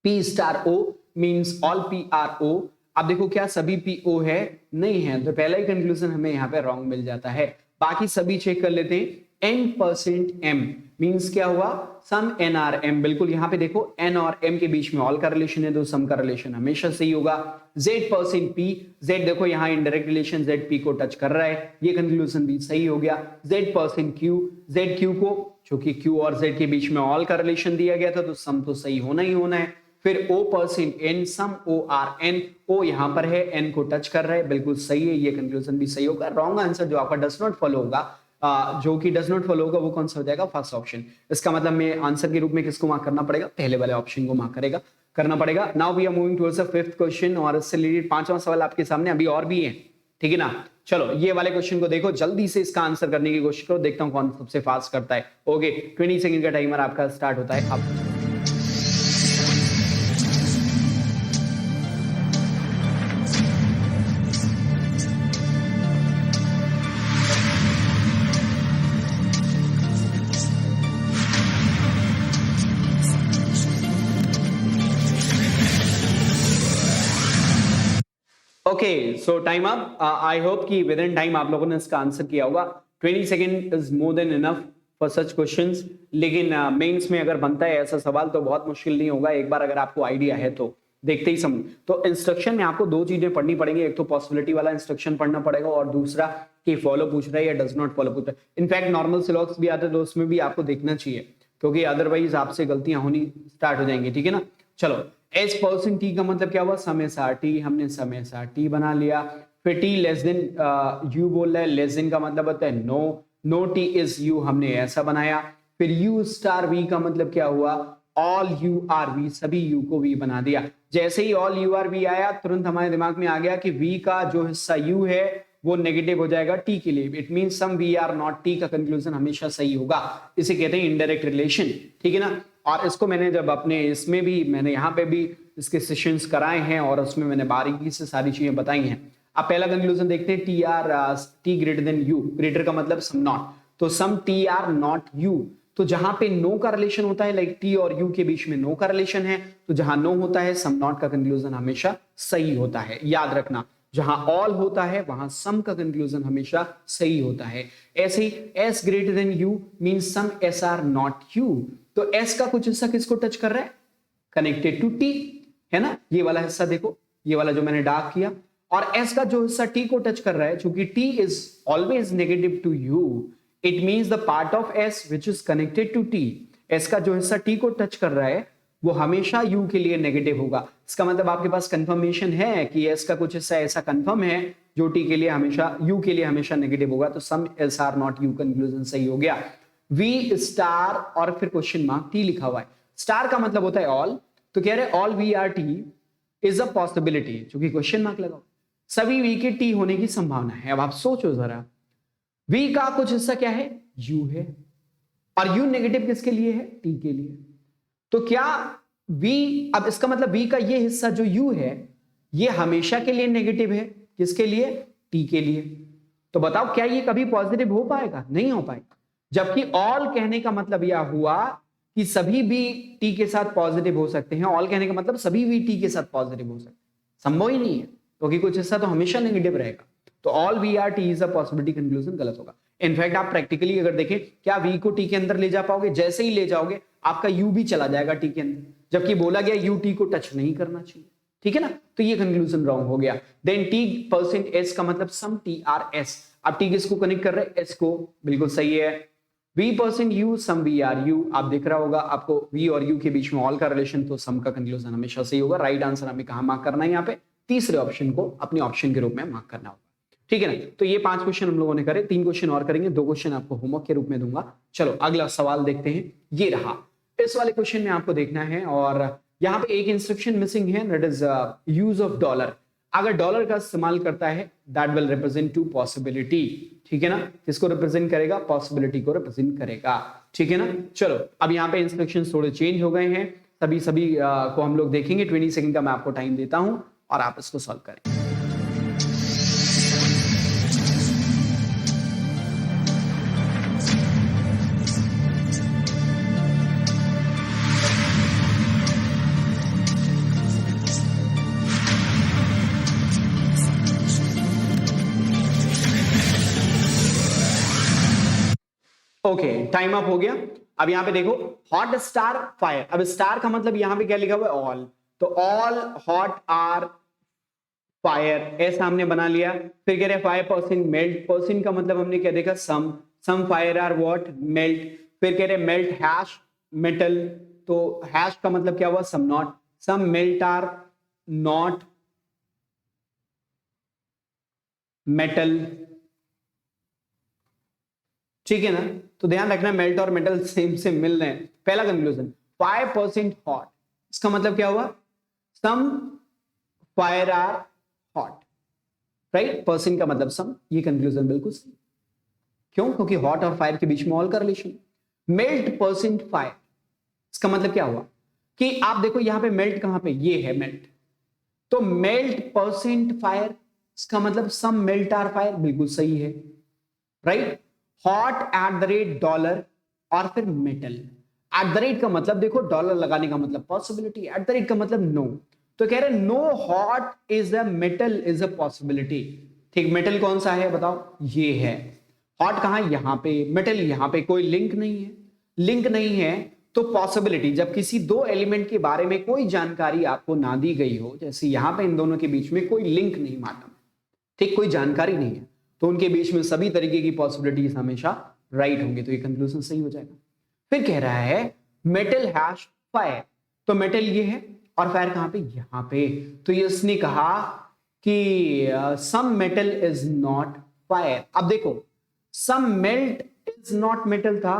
P star O means all P R O, अब देखो क्या सभी PO है, नहीं है, तो पहला ही कंक्लूजन हमें यहाँ पे रॉन्ग मिल जाता है। बाकी सभी चेक कर लेते हैं। N% M मींस क्या हुआ, सम N R M, बिल्कुल यहाँ पे देखो N और M के बीच में ऑल का रिलेशन है, तो सम का रिलेशन हमेशा सही होगा। Z% P, Z देखो यहाँ इनडायरेक्ट रिलेशन Z P को टच कर रहा है, ये कंक्लूजन भी सही हो गया। Z% Q, Z Q को, चूंकि Q और Z के बीच में ऑल का रिलेशन दिया गया था, तो सम तो सही होना ही होना है। फिर O% N, सम O R N, O यहां पर है, N को टच कर रहा है, बिल्कुल सही है, ये कंक्लूजन भी सही होगा। रॉन्ग आंसर जो आपका डज नॉट फॉलो होगा, जो कि डज नॉट फॉलो होगा, वो कौन सा हो जाएगा, फर्स्ट ऑप्शन। इसका मतलब मैं आंसर के रूप में किसको मार्क करना पड़ेगा, पहले वाले ऑप्शन को मार्क करना पड़ेगा। Now we are moving towards the fifth question, और इससे रिलेटेड पांचवा सवाल आपके सामने अभी और भी है, ठीक है ना। चलो ये वाले क्वेश्चन को देखो, जल्दी से इसका आंसर करने की कोशिश करो, देखता हूं कौन सबसे फास्ट करता है। ओके, 20 सेकंड का टाइमर आपका स्टार्ट होता है अब। Okay, so time up. I hope कि विद इन टाइम आप लोगों ने इसका आंसर किया होगा। 20 second is more than enough for such questions. लेकिन मेंस में अगर बनता है ऐसा सवाल तो बहुत मुश्किल नहीं होगा, एक बार अगर आपको आइडिया है तो देखते ही समझ। तो इंस्ट्रक्शन में आपको दो चीजें पढ़नी पड़ेंगी, एक तो पॉसिबिलिटी वाला इंस्ट्रक्शन पढ़ना पड़ेगा और दूसरा कि फॉलो पूछ रहा है या डज नॉट फॉलो पूछ रहा है। इनफैक्ट नॉर्मल सिलॉक्स भी आते हैं तो उसमें भी आपको देखना चाहिए, क्योंकि अदरवाइज आपसे गलतियां होनी स्टार्ट हो जाएंगी। ठीक है ना, चलो। एस परसेंट टी का मतलब क्या हुआ, सम एस आर टी, हमने सम एस आर टी बना लिया। फिर टी लेस देन यू बोल रहा है, लेस देन का मतलब होता है no, no T is U, हमने ऐसा बनाया। फिर यू स्टार वी का मतलब क्या हुआ, ऑल यू आर वी, सभी यू को वी बना दिया। जैसे ही ऑल यू आर वी आया तुरंत हमारे दिमाग में आ गया कि वी का जो हिस्सा यू है वो नेगेटिव हो जाएगा टी के लिए। It mean some V are not T का कंक्लूजन हमेशा सही होगा। इसे कहते हैं इनडायरेक्ट रिलेशन। ठीक है ना, और इसको मैंने जब अपने इसमें भी मैंने यहाँ पे भी इसके सेशंस कराए हैं और उसमें मैंने बारीकी से सारी चीजें बताई हैं। अब पहला कंक्लूजन देखते हैं, T R T greater than you. Greater का मतलब सम नॉट, तो सम टी आर नॉट यू। तो जहां पे नो का रिलेशन होता है, लाइक टी और यू के बीच में नो का रिलेशन है, तो जहां नो होता है सम नॉट का कंक्लूजन हमेशा सही होता है। याद रखना, जहां ऑल होता है वहां सम का कंक्लूजन हमेशा सही होता है। ऐसे ही S greater than U means some S are not U. तो एस का कुछ हिस्सा किसको टच कर रहा है, कनेक्टेड टू टी, है ना। ये वाला हिस्सा देखो, ये वाला जो मैंने डार्क किया, और एस का जो हिस्सा टी को टच कर रहा है, चूंकि T is always negative to U, it means the part of S which is connected to T. S का जो हिस्सा टी को टच कर रहा है वो हमेशा यू के लिए नेगेटिव होगा। इसका मतलब आपके पास कंफर्मेशन है कि एस का कुछ हिस्सा ऐसा कंफर्म है जो टी के लिए हमेशा, यू के लिए हमेशा नेगेटिव होगा। तो some S are not U conclusion सही हो गया। वी स्टार और फिर क्वेश्चन मार्क टी लिखा हुआ है। स्टार का मतलब होता है ऑल, तो कह रहे all V are T is a possibility, क्योंकि क्वेश्चन मार्क लगाओ, सभी वी के टी होने की संभावना है। अब आप सोचो जरा, वी का कुछ हिस्सा क्या है, यू है, और यू नेगेटिव किसके लिए है, टी के लिए। तो क्या v, अब इसका मतलब v का ये हिस्सा जो u है ये हमेशा के लिए नेगेटिव है, किसके लिए, t के लिए। तो बताओ क्या ये कभी पॉजिटिव हो पाएगा, नहीं हो पाएगा। जबकि ऑल कहने का मतलब यह हुआ कि सभी भी t के साथ पॉजिटिव हो सकते हैं। ऑल कहने का मतलब सभी भी t के साथ पॉजिटिव हो सकते हैं, संभव ही नहीं है, क्योंकि कुछ हिस्सा तो हमेशा नेगेटिव रहेगा। तो all V are T is a possibility conclusion गलत होगा। इनफैक्ट आप प्रैक्टिकली अगर देखें, क्या v को t के अंदर ले जा पाओगे, जैसे ही ले जाओगे आपका u भी चला जाएगा t के अंदर, जबकि बोला गया u t को टच नहीं करना चाहिए। ठीक है ना, तो ये कंक्लूजन रॉन्ग हो गया। देन t परसेंट s का मतलब सम टी आर एस। अब t किसको कनेक्ट कर रहे हैं, s को, बिल्कुल सही है। v percent u some v are u, आप देख रहा होगा आपको v और u के बीच में ऑल का रिलेशन, तो सम का कंक्लूजन हमेशा सही होगा। राइट आंसर हमें कहां मार्क करना है, यहाँ पे तीसरे ऑप्शन को अपने ऑप्शन के रूप में मार्क करना होगा। ठीक है ना, तो ये 5 क्वेश्चन हम लोगों ने करे, 3 क्वेश्चन और करेंगे, 2 क्वेश्चन आपको होमवर्क के रूप में दूंगा। चलो अगला सवाल देखते हैं, ये रहा। इस वाले क्वेश्चन में आपको देखना है, और यहाँ पे एक इंस्ट्रक्शन मिसिंग है, that is use of dollar. अगर डॉलर का इस्तेमाल करता है that will represent to possibility. ठीक है ना, किसको रिप्रेजेंट करेगा, पॉसिबिलिटी को रिप्रेजेंट करेगा। ठीक है ना, चलो अब यहाँ पे इंस्ट्रक्शन थोड़े चेंज हो गए हैं, सभी को हम लोग देखेंगे। 20 सेकंड का मैं आपको टाइम देता हूं और आप इसको सॉल्व करें। ओके, टाइम अप हो गया। अब यहां पे देखो, हॉट स्टार फायर। अब स्टार का मतलब यहां पे क्या लिखा हुआ है, ऑल, तो ऑल हॉट आर फायर, ऐसा हमने बना लिया। फिर कह रहे 5% मेल्ट, परसेंट का मतलब हमने क्या देखा, some fire are what, melt. फिर कह रहे मेल्ट हैश मेटल, तो हैश का मतलब क्या हुआ, some not, some melt are not metal. ठीक है ना, तो ध्यान रखना मेल्ट और मेटल सेम से मिल रहे हैं। पहला कंक्लूजन 5% हॉट, इसका मतलब क्या हुआ, some fire are hot, right. Percent का मतलब सम, ये कंक्लूजन बिल्कुल सही। क्यों, क्योंकि हॉट और फायर के बीच में ऑल का रिलेशन। मेल्ट परसेंट फायर, इसका मतलब क्या हुआ कि आप देखो यहां पे मेल्ट कहां पे, ये है मेल्ट, तो मेल्ट परसेंट फायर, इसका मतलब सम मेल्ट आर फायर, बिल्कुल सही है, right. Hot eight the rate dollar, और फिर मेटल। एट द रेट का मतलब देखो, डॉलर लगाने का मतलब पॉसिबिलिटी, एट द रेट का मतलब नो, तो कह रहे no hot is a metal is a possibility. ठीक, मेटल कौन सा है बताओ, ये है। हॉट कहां, यहां पे, मेटल यहां पे, कोई लिंक नहीं है। लिंक नहीं है तो पॉसिबिलिटी, जब किसी दो एलिमेंट के बारे में कोई जानकारी आपको ना दी गई हो, जैसे यहां पे इन दोनों के बीच में कोई लिंक नहीं मालूम, ठीक, कोई जानकारी नहीं है, तो उनके बीच में सभी तरीके की पॉसिबिलिटीज हमेशा राइट होंगे, तो ये कंक्लूजन सही हो जाएगा। फिर कह रहा है मेटल हैश फायर, तो मेटल ये है और फायर कहां पे, यहां पे, तो ये इसने कहा कि some metal is not fire. अब देखो some melt is not metal था,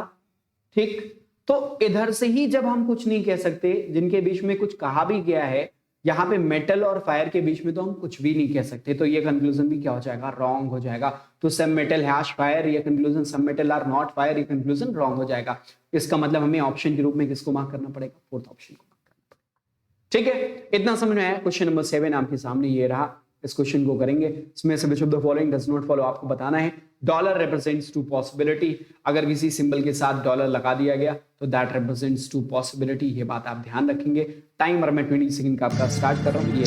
ठीक, तो इधर से ही जब हम कुछ नहीं कह सकते, जिनके बीच में कुछ कहा भी गया है, यहां पे मेटल और फायर के बीच में तो हम कुछ भी नहीं कह सकते, तो ये कंक्लूजन भी क्या हो जाएगा, रॉन्ग हो जाएगा। तो सम मेटल हैश फायर, ये conclusion some metal are not fire, ये कंक्लूजन रॉन्ग हो जाएगा। इसका मतलब हमें ऑप्शन के रूप में किसको मार्क करना पड़ेगा, फोर्थ ऑप्शन को मार्क करना पड़ेगा। ठीक है, इतना समझ में आया। क्वेश्चन नंबर 7 आपके सामने ये रहा, इस क्वेश्चन को करेंगे। इसमें से which of the following does not follow, आपको बताना है। डॉलर रिप्रेजेंट्स टू पॉसिबिलिटी, अगर किसी सिंबल के साथ डॉलर लगा दिया गया तो दैट रिप्रेजेंट्स टू पॉसिबिलिटी, ये बात आप ध्यान रखेंगे। टाइमर मैं 20 सेकंड का आपका स्टार्ट कर रहा हूं, ये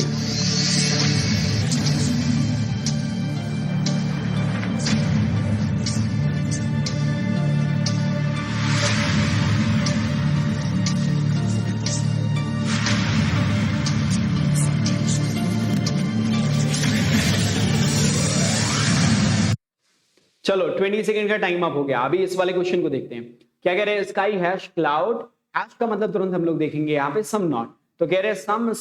चलो 20 सेकंड का टाइम अप हो गया। अभी इस वाले क्वेश्चन को देखते हैं, क्या कह रहे हैं, स्काई हैश क्लाउड, हैश का मतलब तुरंत हम लोग देखेंगे यहाँ पे सम नॉट, तो कह रहे हैं some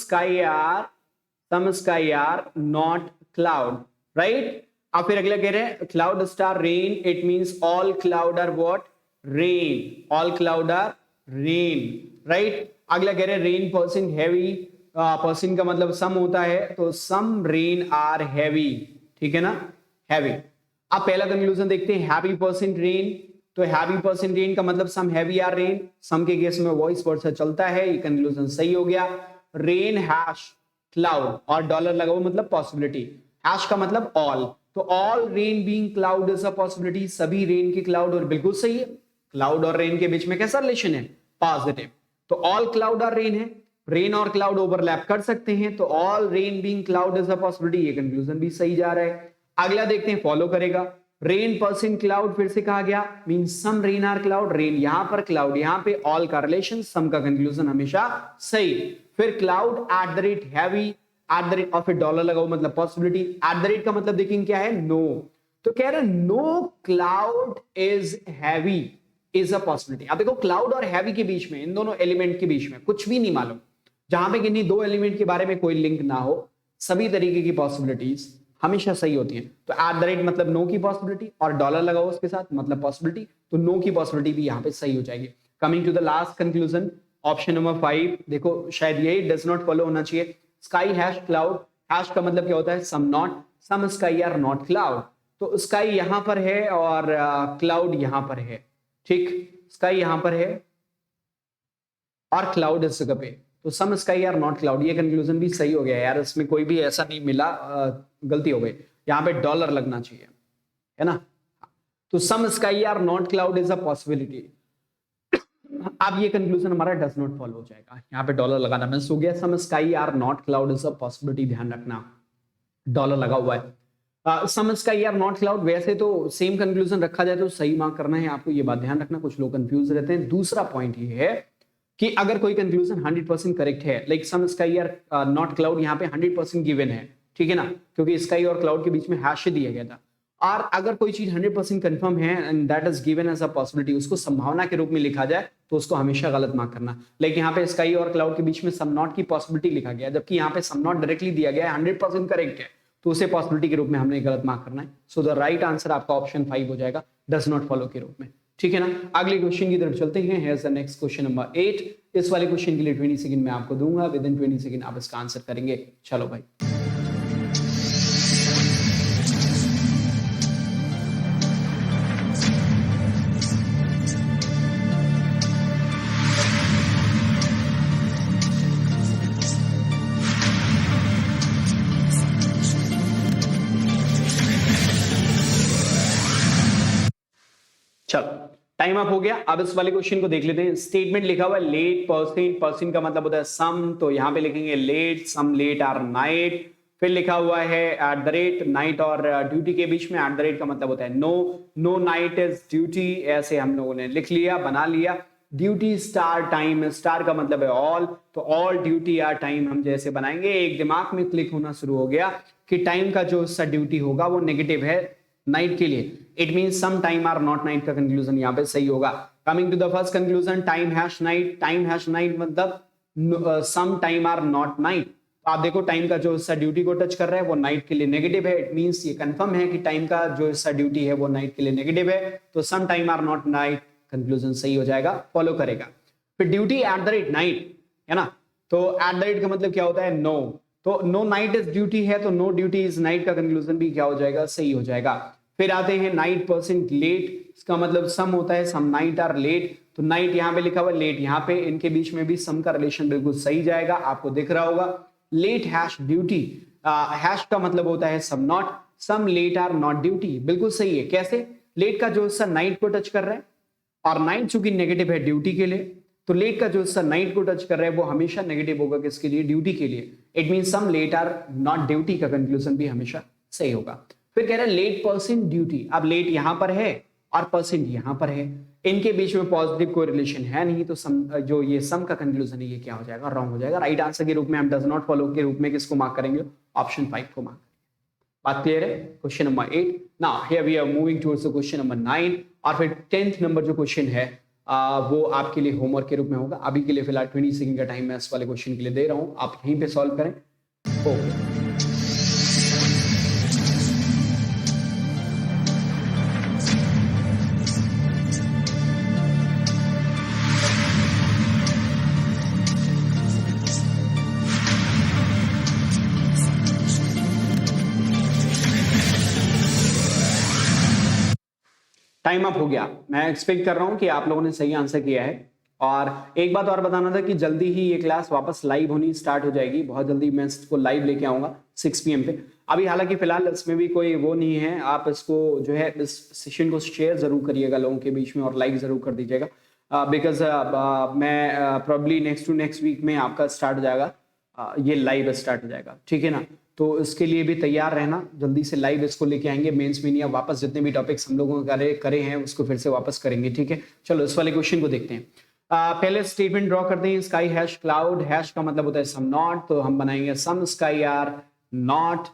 sky are not cloud, right. अब फिर अगला कह रहे हैं cloud star rain, it means all cloud are what, rain, all cloud are rain, right. अगला कह रहे हैं रेन पर्सन हैवी, पर्सन का मतलब सम होता है, तो सम रेन आर हैवी, ठीक है ना, हैवी। अब पहला कंक्लूजन देखते हैं, हैवी परसेंट रेन, तो हैवी परसेंट रेन का मतलब सम हैवी आर रेन, सम के केस में वॉइस वर्ड से चलता है, ये कंक्लूजन सही हो गया। रेन हैश क्लाउड और डॉलर लगा हुआ मतलब पॉसिबिलिटी, हैश का मतलब ऑल, तो all rain being cloud is a possibility, सभी रेन की क्लाउड, और बिल्कुल सही है। क्लाउड और रेन के बीच में कैसा रिलेशन है, पॉजिटिव, तो ऑल क्लाउड आर रेन है, रेन और क्लाउड ओवरलैप कर सकते हैं, तो all rain being cloud is a possibility, ये कंक्लूजन भी सही जा रहा है। अगला देखते हैं, फॉलो करेगा, रेन पर्सन क्लाउड, फिर से कहा गया mean some rain are cloud, rain यहां पर, क्लाउड यहां पे, ऑल का रिलेशन, सम का कंक्लूजन हमेशा सही। फिर cloud eight the rate heavy, eight the rate और फिर डॉलर लगाओ मतलब पॉसिबिलिटी, एट द रेट का मतलब देखेंगे क्या है, नो, तो कह रहे no cloud is heavy is a possibility. अब देखो क्लाउड और हैवी के बीच में, इन दोनों एलिमेंट के बीच में कुछ भी नहीं मालूम, जहां पे किन्हीं दो एलिमेंट के बारे में कोई लिंक ना हो, सभी तरीके की पॉसिबिलिटीज हमेशा सही होती हैं। तो एट द रेट मतलब नो की पॉसिबिलिटी और डॉलर लगाओ उसके साथ मतलब पॉसिबिलिटी, तो नो की पॉसिबिलिटी भी यहां पे सही हो जाएगी। Coming to the last conclusion, option number 5, देखो शायद यही डज नॉट फॉलो होना चाहिए। स्काई हैश क्लाउड, हैश का मतलब क्या होता है, some not, some sky are not cloud, तो स्काई यहां पर है और क्लाउड यहां पर है, ठीक, स्काई यहां पर है और क्लाउड इस जगह पे, तो some sky are not cloud, ये कंक्लूजन भी सही हो गया यार, इसमें कोई भी ऐसा नहीं मिला, गलती हो गई, यहां पे डॉलर लगना चाहिए, है ना। तो some sky are not cloud is a possibility. अब ये कंक्लूजन हमारा डज नॉट फॉलो हो जाएगा, यहां पे डॉलर लगाना मिस हो गया, some sky are not cloud is a possibility, ध्यान रखना डॉलर लगा हुआ है। Some sky are not cloud, वैसे तो सेम कंक्लूजन रखा जाए तो सही मार्क करना है आपको, ये बात ध्यान रखना, कुछ लोग कंफ्यूज रहते हैं। दूसरा पॉइंट ये है कि अगर कोई कंक्लूजन 100% करेक्ट है, like some sky are not cloud, यहाँ पे 100% गिवन है, ठीक है ना, क्योंकि स्काई और क्लाउड के बीच में हैश दिया गया था, और अगर कोई चीज 100% कंफर्म है and that is given as a possibility, उसको संभावना के रूप में लिखा जाए तो उसको हमेशा गलत मार्क करना। लेकिन यहाँ पे स्काई और क्लाउड के बीच में सम नॉट की पॉसिबिलिटी लिखा गया, जबकि यहाँ पे सम नॉट डायरेक्टली दिया गया है, 100% करेक्ट है, तो उसे पॉसिबिलिटी के रूप में हमने गलत मार्क करना है। सो द राइट आंसर आपका ऑप्शन 5 हो जाएगा, डज नॉट फॉलो के रूप में, ठीक है ना। अगले क्वेश्चन की तरफ चलते हैं, here's the next question number 8। इस वाले क्वेश्चन के लिए 20 सेकंड में आपको दूंगा, विद इन 20 सेकंड आप इसका आंसर करेंगे। चलो भाई, चलो टाइम अप हो गया। अब इस वाले क्वेश्चन को देख लेते हैं। स्टेटमेंट लिखा हुआ है लेट परसेंट, परसेंट का मतलब होता है सम, तो यहां पे लिखेंगे late some late are night. फिर लिखा हुआ है एट द रेट, नाइट और ड्यूटी के बीच में एट द रेट का मतलब होता है no, no night is duty, ऐसे हम लोगों ने लिख लिया, बना लिया। ड्यूटी स्टार टाइम, स्टार का मतलब है ऑल, तो ऑल ड्यूटी आर टाइम हम जैसे बनाएंगे, एक दिमाग में क्लिक होना शुरू हो गया कि टाइम का जो सा ड्यूटी होगा वो नेगेटिव है नाइट के लिए। It mean some time are not night का कंक्लूजन यहाँ पे सही होगा। Coming to the first conclusion, time hash night, time hash night मतलब some time are not night. तो आप देखो टाइम का जो हिस्सा ड्यूटी को टच कर रहा है वो नाइट के लिए नेगेटिव है। इट मींस ये कंफर्म है कि टाइम का जो हिस्सा ड्यूटी है वो नाइट के लिए नेगेटिव है, तो some time are not night conclusion सही हो जाएगा, फॉलो करेगा। फिर duty at the rate night है ना, तो एट द रेट का मतलब क्या होता है नो, तो नो नाइट इज ड्यूटी है, तो नो ड्यूटी इज नाइट का कंक्लूजन भी क्या हो जाएगा, सही हो जाएगा। फिर आते हैं नाइट परसेंट लेट, इसका मतलब सम होता है सम नाइट आर लेट, तो नाइट यहाँ पे लिखा हुआ लेट यहाँ पे, इनके बीच में भी सम का रिलेशन बिल्कुल सही जाएगा, आपको दिख रहा होगा। लेट हैश ड्यूटी, हैश का मतलब होता है some not, some late are not duty, बिल्कुल सही है। कैसे, लेट का जो हिस्सा नाइट को टच कर रहा है और नाइट चूंकि नेगेटिव है ड्यूटी के लिए, तो लेट का जो हिस्सा नाइट को टच कर रहा है वो हमेशा नेगेटिव होगा, किसके लिए, ड्यूटी के लिए। It mean some late are not duty का कंक्लूजन भी हमेशा सही होगा। फिर कह रहा है लेट परसेंट ड्यूटी, अब लेट यहां पर है और परसेंट यहां पर है, इनके बीच में पॉजिटिव कोई रिलेशन है नहीं, तो सम जो ये सम का कंक्लूजन है ये क्या हो जाएगा, रॉन्ग हो जाएगा। राइट आंसर के रूप में हम डज नॉट फॉलो के रूप में किसको मार्क करेंगे, ऑप्शन 5 को मार्क। बात क्लियर है। Question number 8, now here we are moving towards the question number 9, और फिर 10th नंबर जो क्वेश्चन है वो आपके लिए होमवर्क के रूप में होगा। अभी के लिए फिलहाल 20 सेकंड का टाइम मैं इस वाले क्वेश्चन के लिए दे रहा हूं, आप यहीं पे सॉल्व करें। ओके, टाइम अप हो गया। मैं एक्सपेक्ट कर रहा हूं कि आप लोगों ने सही आंसर किया है। और एक बात और बताना था कि जल्दी ही ये क्लास वापस लाइव होनी स्टार्ट हो जाएगी, बहुत जल्दी मैं इसको लाइव लेके आऊंगा 6 PM पे। अभी हालांकि फिलहाल इसमें भी कोई वो नहीं है, आप इसको जो है इस सेशन को शेयर जरूर करिएगा लोगों के बीच में और लाइक जरूर कर दीजिएगा, बिकॉज मैं probably next to next week में आपका स्टार्ट हो जाएगा, ये लाइव स्टार्ट हो जाएगा, ठीक है ना। तो इसके लिए भी तैयार रहना, जल्दी से लाइव इसको लेके आएंगे। मेंस मीनिया वापस जितने भी टॉपिक्स हम लोगों ने करे हैं उसको फिर से वापस करेंगे, ठीक है। चलो इस वाले क्वेश्चन को देखते हैं। पहले स्टेटमेंट ड्रॉ करते हैं। स्काई हैश क्लाउड, हैश का मतलब होता है सम नॉट, तो हम बनाएंगे सम स्काई आर नॉट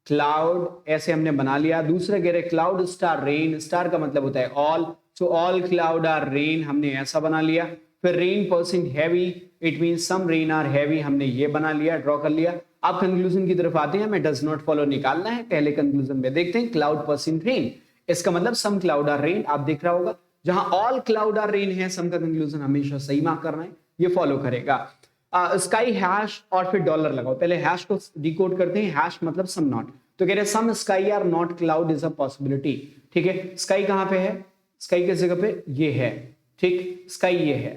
क्लाउड, ऐसे हमने बना लिया। दूसरा कह रहे क्लाउड स्टार रेन, स्टार का मतलब होता है all, so all cloud are rain, हमने ऐसा बना लिया। फिर rain percent heavy, it mean some rain are heavy, हमने ये बना लिया, ड्रॉ कर लिया। अब कंक्लूजन की तरफ आते हैं, हमें डज नॉट फॉलो निकालना है। पहले कंक्लूजन में देखते हैं क्लाउड परसेंट रेन, इसका मतलब सम क्लाउड आर रेन, आप देख रहा होगा जहां ऑल क्लाउड आर रेन है, सम का कंक्लूजन हमेशा सही मार्क करना है, ये फॉलो करेगा। स्काई हैश और फिर डॉलर लगाओ। पहले हैश को डिकोड करते हैं, हैश मतलब सम नॉट, तो कह रहे some sky are not cloud is a possibility, ठीक है। स्काई कहां पे है, स्काई किस जगह पे, ये है, ठीक, स्काई ये है,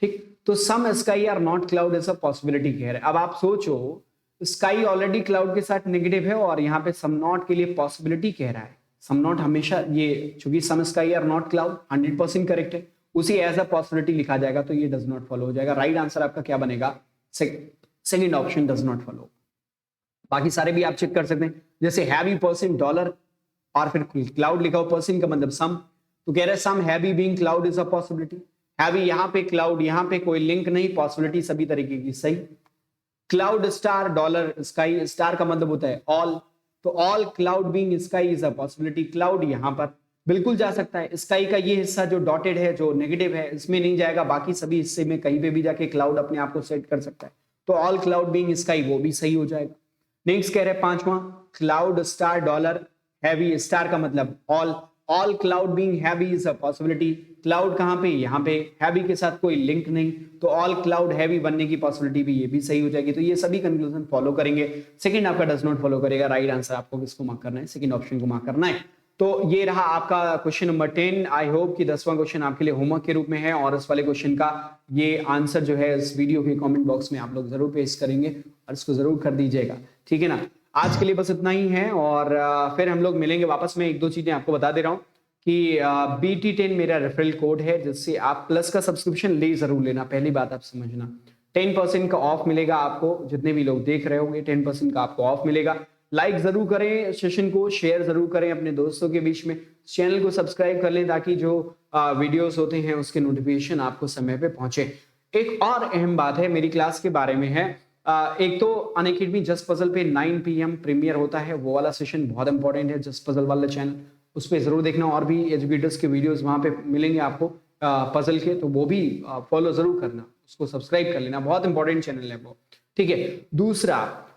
ठीक। तो some sky are not cloud is a possibility कह रहे। अब आप सोचो स्काई ऑलरेडी क्लाउड के साथ नेगेटिव है और यहाँ पे सम नॉट के लिए पॉसिबिलिटी कह रहा है। सम नॉट हमेशा ये, चूंकि some sky are not cloud 100% correct है, उसी एज अ पॉसिबिलिटी लिखा जाएगा, तो ये डज नॉट फॉलो हो जाएगा। राइट आंसर आपका क्या बनेगा, second option does not follow. बाकी सारे भी आप चेक कर सकते हैं, जैसे हैवी परसेंट डॉलर और फिर क्लाउड लिखा हो, परसेंट का मतलब सम, तो कह रहे some heavy being cloud is a possibility. Heavy यहाँ पे, क्लाउड यहाँ पे, कोई लिंक नहीं, पॉसिबिलिटी सभी तरीके की सही। Cloud star dollar sky, star का मतलब होता है ऑल, तो all cloud being sky is a possibility. Cloud यहां पर बिल्कुल जा सकता है, स्काई का ये हिस्सा जो डॉटेड है, जो नेगेटिव है, इसमें नहीं जाएगा, बाकी सभी हिस्से में कहीं पे भी जाके क्लाउड अपने आप को सेट कर सकता है, तो ऑल क्लाउड बीइंग स्काई वो भी सही हो जाएगा। नेक्स्ट कह रहे हैं 5वां, cloud star dollar heavy, star का मतलब all, all cloud being heavy is a possibility. Cloud कहां पे, यहाँ पे, हैवी के साथ कोई लिंक नहीं, तो ऑल क्लाउड हैवी बनने की पॉसिबिलिटी भी, ये भी सही हो जाएगी। तो ये सभी कंक्लूजन फॉलो करेंगे। सेकंड आपका डज नॉट फॉलो करेगा। राइट आंसर आपको किसको मार्क करना है, सेकंड ऑप्शन को मार्क करना है। तो ये रहा आपका क्वेश्चन नंबर 10। आई होप कि 10वां क्वेश्चन आपके लिए होमवर्क के रूप में है, और इस वाले क्वेश्चन का ये आंसर जो है इस वीडियो के कमेंट बॉक्स में आप लोग जरूर पेश करेंगे और इसको जरूर कर दीजिएगा, ठीक है ना। आज के लिए बस इतना ही है, और फिर हम लोग मिलेंगे वापस में। एक दो चीजें आपको बता दे रहा हूँ, कि BT10 मेरा रेफरल कोड है, जिससे आप प्लस का सब्सक्रिप्शन ले जरूर लेना। पहली बात आप समझना, 10% का ऑफ मिलेगा आपको। जितने भी लोग देख रहे होंगे 10% का आपको ऑफ मिलेगा। लाइक जरूर करें सेशन को, शेयर जरूर करें अपने दोस्तों के बीच में, चैनल को सब्सक्राइब कर लें ताकि जो वीडियोस होते हैं उसके नोटिफिकेशन आपको समय पे पहुंचे। एक और अहम बात है मेरी क्लास के बारे में है, एक तो अनअकैडमी जस्ट पजल पे 9 PM प्रीमियर होता है, वो वाला सेशन बहुत इंपॉर्टेंट है, जस्ट पजल वाला चैनल, उस पर जरूर देखना। और भी एजुकेटर्स के वीडियोस वहां पे मिलेंगे आपको पजल के, तो वो भी फॉलो जरूर करना, उसको सब्सक्राइब कर लेना, बहुत इंपॉर्टेंट चैनल है वो। ठीक है। दूसरा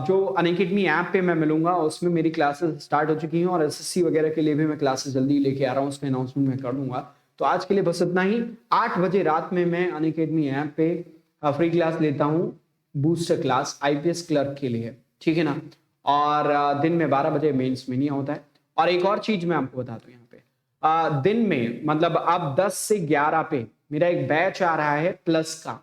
जो अनअकैडमी ऐप पे मैं मिलूंगा उसमें मेरी क्लासेस स्टार्ट हो चुकी हैं, और SSC वगैरह के लिए भी मैं क्लासेस जल्दी लेके आ रहा हूँ, उसमें अनाउंसमेंट मैं कर दूंगा। तो आज के लिए बस इतना ही। 8 बजे रात में मैं अनअकैडमी ऐप पे फ्री क्लास लेता हूँ, बूस्टर क्लास IPS क्लर्क के लिए, ठीक है ना। और दिन में 12 बजे मेंस में नहीं होता है। और एक और चीज मैं आपको बता दूं, यहाँ पे दिन में मतलब अब 10 से 11 पे मेरा एक बैच आ रहा है प्लस का,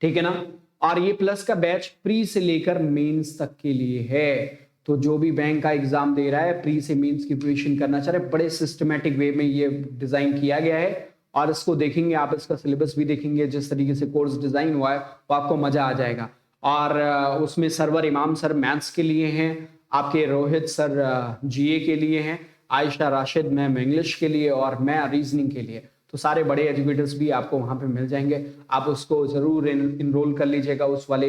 ठीक है ना। और ये प्लस का बैच प्री से लेकर मेंस तक के लिए है। तो जो भी बैंक का एग्जाम दे रहा है, प्री से मेंस की प्रिपरेशन करना चाह रहे, बड़े सिस्टमेटिक वे में ये डिजाइन किया गया है। और इसको देखेंगे आप, इसका सिलेबस भी देखेंगे, जिस तरीके से कोर्स डिजाइन हुआ है वो आपको मजा आ जाएगा। और उसमें सरवर इमाम सर मैथ्स के लिए हैं, आपके रोहित सर GA के लिए हैं, आयशा राशिद मैम इंग्लिश के लिए, और मैं रीजनिंग के लिए। तो सारे बड़े एजुकेटर्स भी आपको वहां पे मिल जाएंगे। आप उसको जरूर इनरोल कर लीजिएगा, उस वाले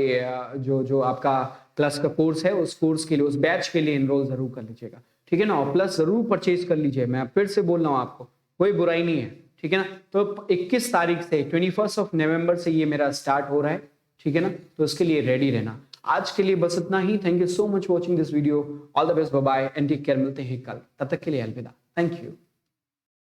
जो आपका प्लस का कोर्स है, उस कोर्स के लिए, उस बैच के लिए इनरोल जरूर कर लीजिएगा, ठीक है ना। और प्लस जरूर परचेज कर लीजिए, मैं फिर से बोल रहा हूँ आपको, कोई बुराई नहीं है, ठीक है ना। तो 21 तारीख से 21 नवंबर से ये मेरा स्टार्ट हो रहा है, ठीक है ना। तो इसके लिए रेडी रहना। आज के लिए बस इतना ही। Thank you so much watching this video. All the best, bye bye and take care. मिलते हैं कल, तब तक के लिए अलविदा। Thank you.